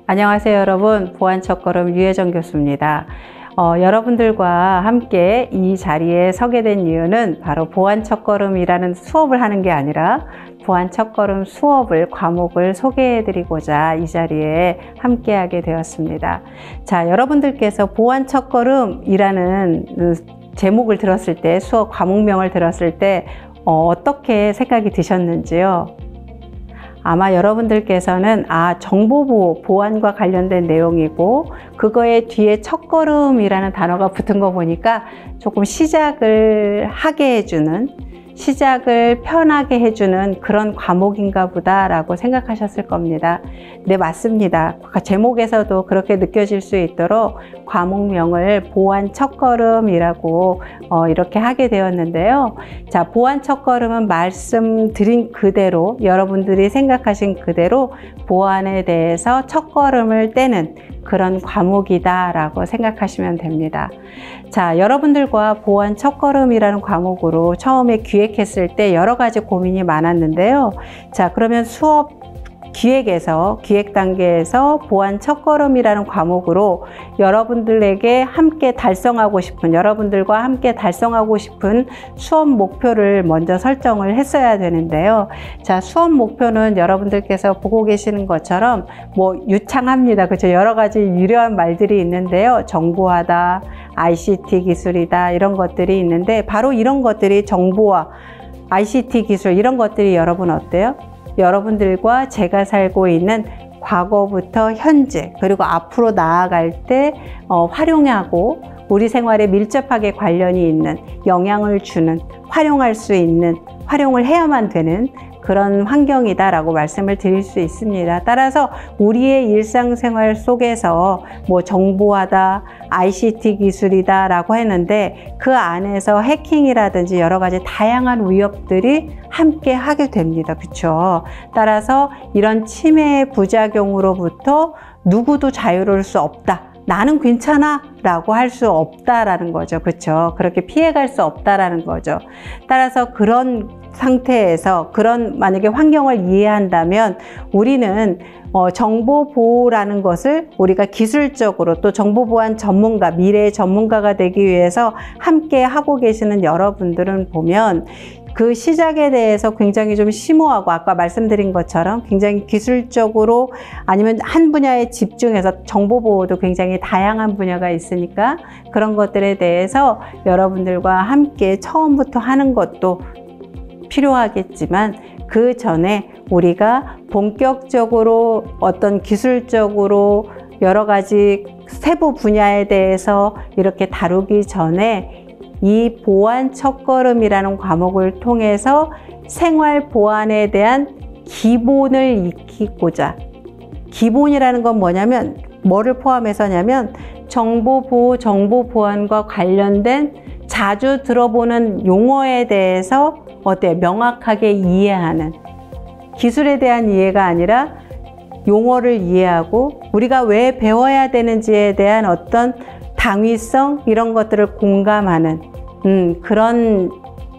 안녕하세요 여러분, 보안 첫걸음 유혜정 교수입니다. 여러분들과 함께 이 자리에 서게 된 이유는 바로 보안 첫걸음이라는 수업을 하는 게 아니라 보안 첫걸음 수업을, 과목을 소개해 드리고자 이 자리에 함께 하게 되었습니다. 자, 여러분들께서 보안 첫걸음이라는 제목을 들었을 때, 수업 과목명을 들었을 때 어떻게 생각이 드셨는지요? 아마 여러분들께서는 정보보호, 보안과 관련된 내용이고 그거에 뒤에 첫걸음이라는 단어가 붙은 거 보니까 조금 시작을 하게 해주는, 시작을 편하게 해주는 그런 과목인가 보다 라고 생각하셨을 겁니다. 네, 맞습니다. 제목에서도 그렇게 느껴질 수 있도록 과목명을 보안 첫걸음이라고 이렇게 하게 되었는데요. 자, 보안 첫걸음은 말씀드린 그대로, 여러분들이 생각하신 그대로 보안에 대해서 첫걸음을 떼는 그런 과목이다 라고 생각하시면 됩니다. 자, 여러분들과 보안 첫걸음이라는 과목으로 처음에 기획했을 때 여러 가지 고민이 많았는데요. 자, 그러면 수업 기획 단계에서 보안 첫걸음이라는 과목으로 여러분들과 함께 달성하고 싶은 수업 목표를 먼저 설정을 했어야 되는데요. 자, 수업 목표는 여러분들께서 보고 계시는 것처럼 유창합니다. 그렇죠? 여러 가지 유려한 말들이 있는데요. 정보화다, ICT 기술이다, 이런 것들이 있는데 바로 이런 것들이 정보화, ICT 기술 이런 것들이 여러분 어때요? 여러분들과 제가 살고 있는 과거부터 현재 그리고 앞으로 나아갈 때 활용하고 우리 생활에 밀접하게 관련이 있는, 영향을 주는, 활용할 수 있는, 활용을 해야만 되는 그런 환경이다라고 말씀을 드릴 수 있습니다. 따라서 우리의 일상생활 속에서 정보화다, ICT 기술이다 라고 했는데 그 안에서 해킹이라든지 여러 가지 다양한 위협들이 함께 하게 됩니다. 그렇죠? 따라서 이런 침해의 부작용으로부터 누구도 자유로울 수 없다. 나는 괜찮아 라고 할 수 없다라는 거죠. 그렇죠? 그렇게 피해갈 수 없다라는 거죠. 따라서 그런 상태에서 만약에 환경을 이해한다면 우리는 정보보호라는 것을 우리가 기술적으로 또 정보보안 전문가, 미래의 전문가가 되기 위해서 함께 하고 계시는 여러분들은 보면 그 시작에 대해서 굉장히 좀 심오하고 아까 말씀드린 것처럼 굉장히 기술적으로 아니면 한 분야에 집중해서 정보보호도 굉장히 다양한 분야가 있으니까 그런 것들에 대해서 여러분들과 함께 처음부터 하는 것도 필요하겠지만 그 전에 우리가 본격적으로 어떤 기술적으로 여러 가지 세부 분야에 대해서 이렇게 다루기 전에 이 보안 첫걸음이라는 과목을 통해서 생활 보안에 대한 기본을 익히고자, 기본이라는 건 뭐를 포함해서냐면 정보보호, 정보보안과 관련된 자주 들어보는 용어에 대해서 명확하게 이해하는, 기술에 대한 이해가 아니라 용어를 이해하고 우리가 왜 배워야 되는지에 대한 어떤 당위성 이런 것들을 공감하는 그런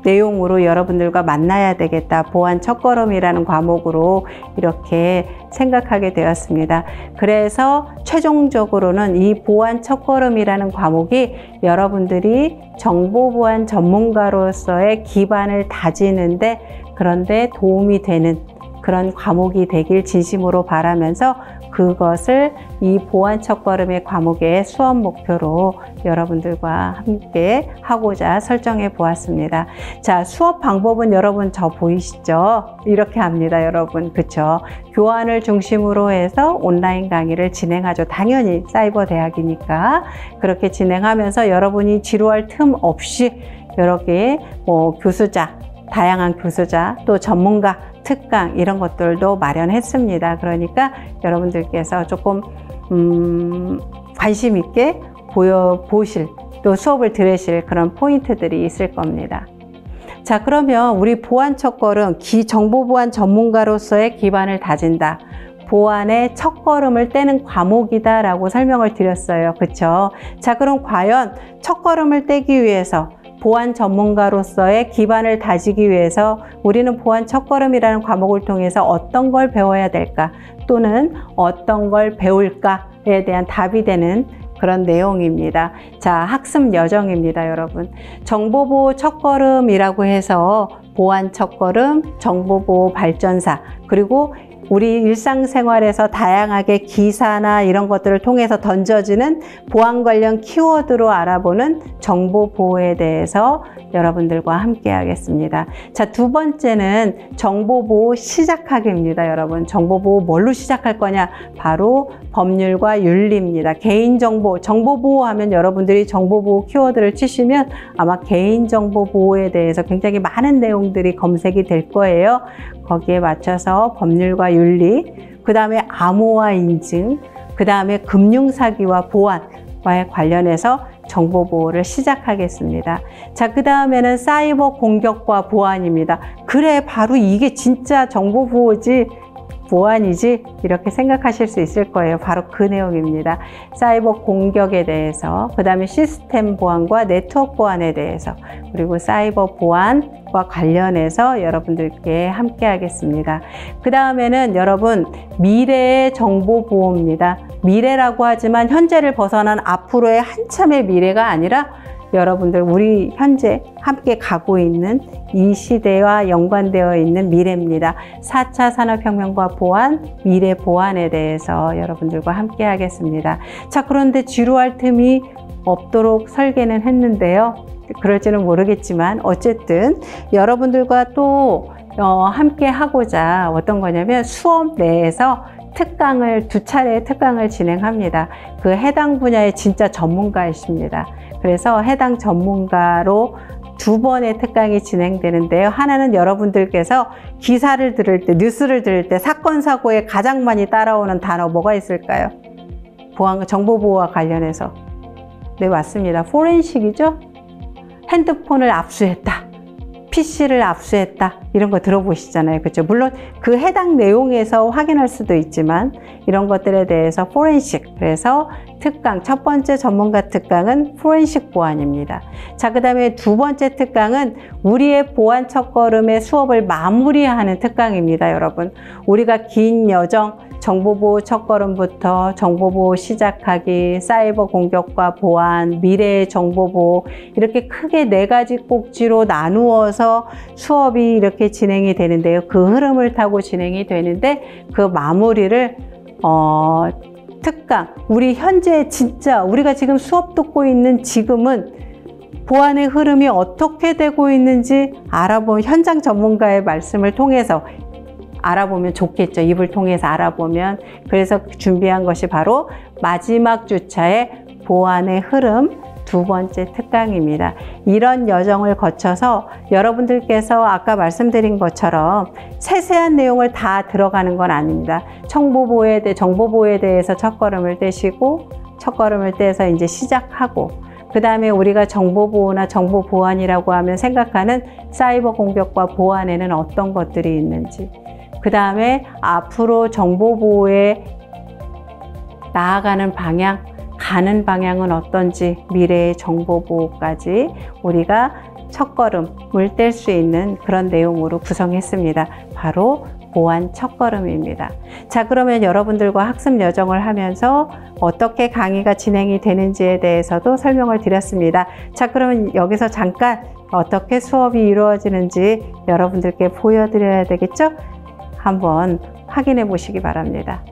내용으로 여러분들과 만나야 되겠다. 보안 첫걸음이라는 과목으로 이렇게 생각하게 되었습니다. 그래서 최종적으로는 이 보안 첫걸음이라는 과목이 여러분들이 정보보안 전문가로서의 기반을 다지는데 그런데 도움이 되는 그런 과목이 되길 진심으로 바라면서 그것을 이 보안 첫걸음의 과목의 수업 목표로 여러분들과 함께 하고자 설정해 보았습니다. 자, 수업 방법은 여러분 보이시죠? 이렇게 합니다, 여러분. 그쵸? 교환을 중심으로 해서 온라인 강의를 진행하죠. 당연히 사이버 대학이니까 그렇게 진행하면서 여러분이 지루할 틈 없이 여러 개의 다양한 교수자, 또 전문가, 특강 이런 것들도 마련했습니다. 그러니까 여러분들께서 조금 관심 있게 보실 또 수업을 들으실 그런 포인트들이 있을 겁니다. 자, 그러면 우리 보안 첫걸음, 정보보안 전문가로서의 기반을 다진다. 보안의 첫걸음을 떼는 과목이다 라고 설명을 드렸어요. 그쵸? 자, 그럼 과연 첫걸음을 떼기 위해서 보안 전문가로서의 기반을 다지기 위해서 우리는 보안 첫걸음이라는 과목을 통해서 어떤 걸 배워야 될까 또는 어떤 걸 배울까에 대한 답이 되는 그런 내용입니다. 자, 학습 여정입니다, 여러분. 정보보호 첫걸음이라고 해서 보안 첫걸음, 정보보호 발전사, 그리고 우리 일상생활에서 다양하게 기사나 이런 것들을 통해서 던져지는 보안 관련 키워드로 알아보는 정보보호에 대해서 여러분들과 함께 하겠습니다. 자, 두 번째는 정보보호 시작하기입니다, 여러분. 정보보호 뭘로 시작할 거냐? 바로 법률과 윤리입니다. 개인정보, 정보보호 하면 여러분들이 정보보호 키워드를 치시면 아마 개인정보보호에 대해서 굉장히 많은 내용들이 검색이 될 거예요. 거기에 맞춰서 법률과 윤리, 그 다음에 암호화 인증, 그 다음에 금융사기와 보안과에 관련해서 정보보호를 시작하겠습니다. 자, 그 다음에는 사이버 공격과 보안입니다. 그래, 바로 이게 진짜 정보보호지, 보안이지, 이렇게 생각하실 수 있을 거예요. 바로 그 내용입니다. 사이버 공격에 대해서, 그 다음에 시스템 보안과 네트워크 보안에 대해서, 그리고 사이버 보안과 관련해서 여러분들께 함께 하겠습니다. 그 다음에는 여러분, 미래의 정보보호입니다. 미래라고 하지만 현재를 벗어난 앞으로의 한참의 미래가 아니라 여러분들 우리 현재 함께 가고 있는 이 시대와 연관되어 있는 미래입니다. 4차 산업혁명과 보안, 미래 보안에 대해서 여러분들과 함께 하겠습니다. 자, 그런데 지루할 틈이 없도록 설계는 했는데요. 그럴지는 모르겠지만 어쨌든 여러분들과 또 함께 하고자 어떤 거냐면 수업 내에서 두 차례의 특강을 진행합니다. 그 해당 분야의 진짜 전문가이십니다. 그래서 해당 전문가로 2번의 특강이 진행되는데요. 하나는 여러분들께서 기사를 들을 때, 뉴스를 들을 때 사건, 사고에 가장 많이 따라오는 단어 뭐가 있을까요? 정보보호와 관련해서. 네, 맞습니다. 포렌식이죠? 핸드폰을 압수했다. PC를 압수했다. 이런 거 들어보시잖아요. 그렇죠? 물론 그 해당 내용에서 확인할 수도 있지만 이런 것들에 대해서 포렌식, 그래서 특강, 첫 번째 전문가 특강은 포렌식 보안입니다. 자, 그 다음에 두 번째 특강은 우리의 보안 첫걸음의 수업을 마무리하는 특강입니다, 여러분. 우리가 긴 여정, 정보보호 첫걸음부터 정보보호 시작하기, 사이버 공격과 보안, 미래의 정보보호, 이렇게 크게 4가지 꼭지로 나누어서 수업이 이렇게 진행이 되는데요. 그 흐름을 타고 진행이 되는데 그 마무리를 특강, 우리 현재 진짜 우리가 지금 수업 듣고 있는 지금은 보안의 흐름이 어떻게 되고 있는지 알아본 현장 전문가의 말씀을 통해서 알아보면 좋겠죠. 입을 통해서 알아보면. 그래서 준비한 것이 바로 마지막 주차의 보안의 흐름 두 번째 특강입니다. 이런 여정을 거쳐서 여러분들께서 아까 말씀드린 것처럼 세세한 내용을 다 들어가는 건 아닙니다. 정보보호에 대해서 첫걸음을 떼시고 첫걸음을 떼서 이제 시작하고 그 다음에 우리가 정보보호나 정보보안이라고 하면 생각하는 사이버 공격과 보안에는 어떤 것들이 있는지, 그 다음에 앞으로 정보보호에 나아가는 방향, 가는 방향은 어떤지, 미래의 정보보호까지 우리가 첫걸음을 뗄 수 있는 그런 내용으로 구성했습니다. 바로 보안 첫걸음입니다. 자, 그러면 여러분들과 학습 여정을 하면서 어떻게 강의가 진행이 되는지에 대해서도 설명을 드렸습니다. 자, 그러면 여기서 잠깐 어떻게 수업이 이루어지는지 여러분들께 보여드려야 되겠죠? 한번 확인해 보시기 바랍니다.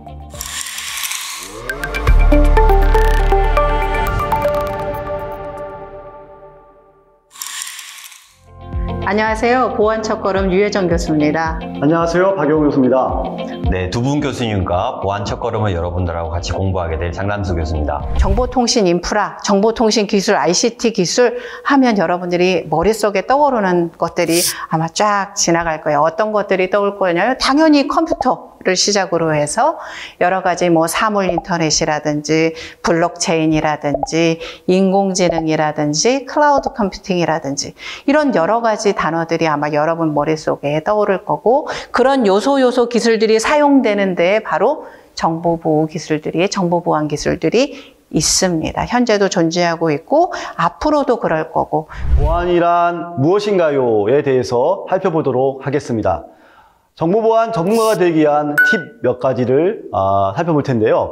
안녕하세요. 보안 첫걸음 유혜정 교수입니다. 안녕하세요. 박영우 교수입니다. 네, 두 분 교수님과 보안 첫걸음을 여러분들하고 같이 공부하게 될 장남수 교수입니다. 정보통신 인프라, 정보통신 기술, ICT 기술 하면 여러분들이 머릿속에 떠오르는 것들이 아마 쫙 지나갈 거예요. 어떤 것들이 떠올 거냐면 당연히 컴퓨터를 시작으로 해서 여러 가지 뭐 사물 인터넷이라든지 블록체인이라든지 인공지능이라든지 클라우드 컴퓨팅이라든지 이런 여러 가지 단어들이 아마 여러분 머릿속에 떠오를 거고, 그런 요소 기술들이 사용되는 데에 바로 정보보호 기술들이, 정보보안 기술들이 있습니다. 현재도 존재하고 있고 앞으로도 그럴 거고. 보안이란 무엇인가요에 대해서 살펴보도록 하겠습니다. 정보보안 전문가가 되기 위한 팁 몇 가지를 살펴볼 텐데요.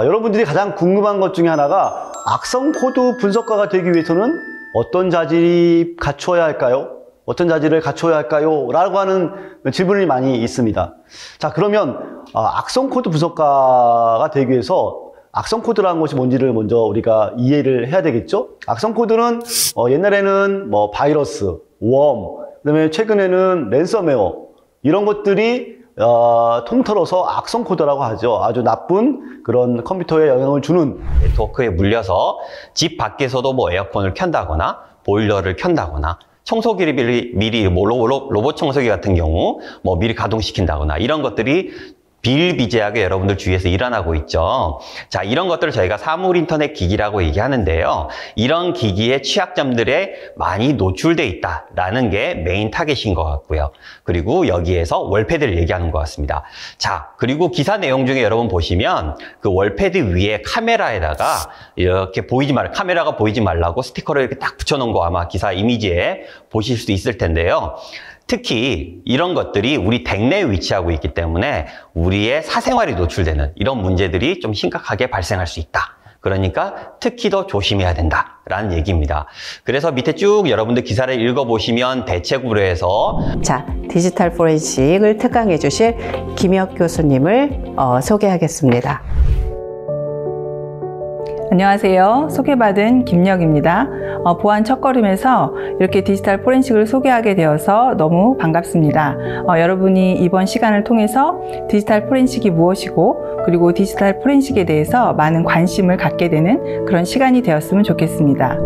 여러분들이 가장 궁금한 것 중에 하나가 악성 코드 분석가가 되기 위해서는 어떤 자질이 갖추어야 할까요? 어떤 자질을 갖춰야 할까요? 라고 하는 질문이 많이 있습니다. 자, 그러면 악성 코드 분석가가 되기 위해서 악성 코드라는 것이 뭔지를 먼저 우리가 이해를 해야 되겠죠? 악성 코드는 옛날에는 뭐 바이러스, 웜, 그다음에 최근에는 랜섬웨어 이런 것들이 통틀어서 악성 코드라고 하죠. 아주 나쁜 그런 컴퓨터에 영향을 주는 네트워크에 물려서 집 밖에서도 뭐 에어컨을 켠다거나 보일러를 켠다거나 청소기를 미리 뭐 로봇 청소기 같은 경우 뭐 미리 가동시킨다거나 이런 것들이 비일비재하게 여러분들 주위에서 일어나고 있죠. 자, 이런 것들을 저희가 사물 인터넷 기기라고 얘기하는데요. 이런 기기의 취약점들에 많이 노출돼 있다라는 게 메인 타겟인 것 같고요. 그리고 여기에서 월패드를 얘기하는 것 같습니다. 자, 그리고 기사 내용 중에 여러분 보시면 그 월패드 위에 카메라에다가 이렇게 카메라가 보이지 말라고 스티커를 이렇게 딱 붙여놓은 거 아마 기사 이미지에 보실 수 있을 텐데요. 특히 이런 것들이 우리 댁 내에 위치하고 있기 때문에 우리의 사생활이 노출되는 이런 문제들이 좀 심각하게 발생할 수 있다. 그러니까 특히 더 조심해야 된다라는 얘기입니다. 그래서 밑에 쭉 여러분들 기사를 읽어보시면 대책으로 해서 자, 디지털 포렌식을 특강해 주실 김혁 교수님을 소개하겠습니다. 안녕하세요. 소개받은 김혁입니다. 보안 첫걸음에서 이렇게 디지털 포렌식을 소개하게 되어서 너무 반갑습니다. 여러분이 이번 시간을 통해서 디지털 포렌식이 무엇이고 그리고 디지털 포렌식에 대해서 많은 관심을 갖게 되는 그런 시간이 되었으면 좋겠습니다.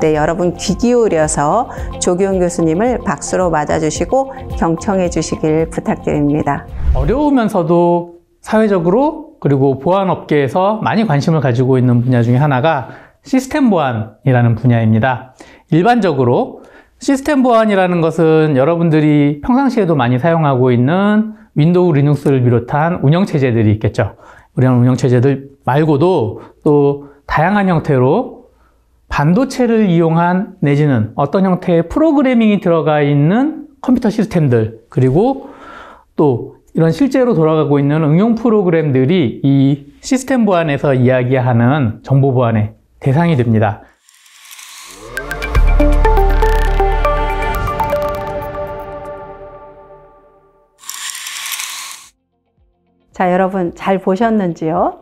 네, 여러분 귀 기울여서 조기훈 교수님을 박수로 맞아주시고 경청해 주시길 부탁드립니다. 어려우면서도 사회적으로 그리고 보안업계에서 많이 관심을 가지고 있는 분야 중에 하나가 시스템 보안이라는 분야입니다. 일반적으로 시스템 보안이라는 것은 여러분들이 평상시에도 많이 사용하고 있는 윈도우, 리눅스를 비롯한 운영체제들이 있겠죠. 이런 운영체제들 말고도 또 다양한 형태로 반도체를 이용한 내지는 어떤 형태의 프로그래밍이 들어가 있는 컴퓨터 시스템들, 그리고 또 이런 실제로 돌아가고 있는 응용 프로그램들이 이 시스템 보안에서 이야기하는 정보 보안의 대상이 됩니다. 자, 여러분 잘 보셨는지요?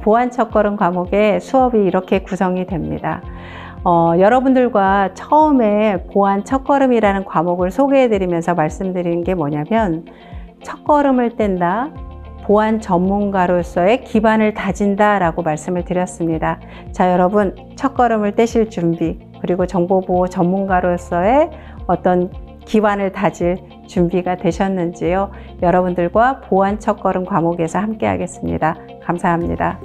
보안 첫걸음 과목의 수업이 이렇게 구성이 됩니다. 여러분들과 처음에 보안 첫걸음이라는 과목을 소개해드리면서 말씀드리는 게 뭐냐면 첫걸음을 뗀다, 보안 전문가로서의 기반을 다진다 라고 말씀을 드렸습니다. 자, 여러분 첫걸음을 떼실 준비, 그리고 정보보호 전문가로서의 어떤 기반을 다질 준비가 되셨는지요? 여러분들과 보안 첫걸음 과목에서 함께 하겠습니다. 감사합니다.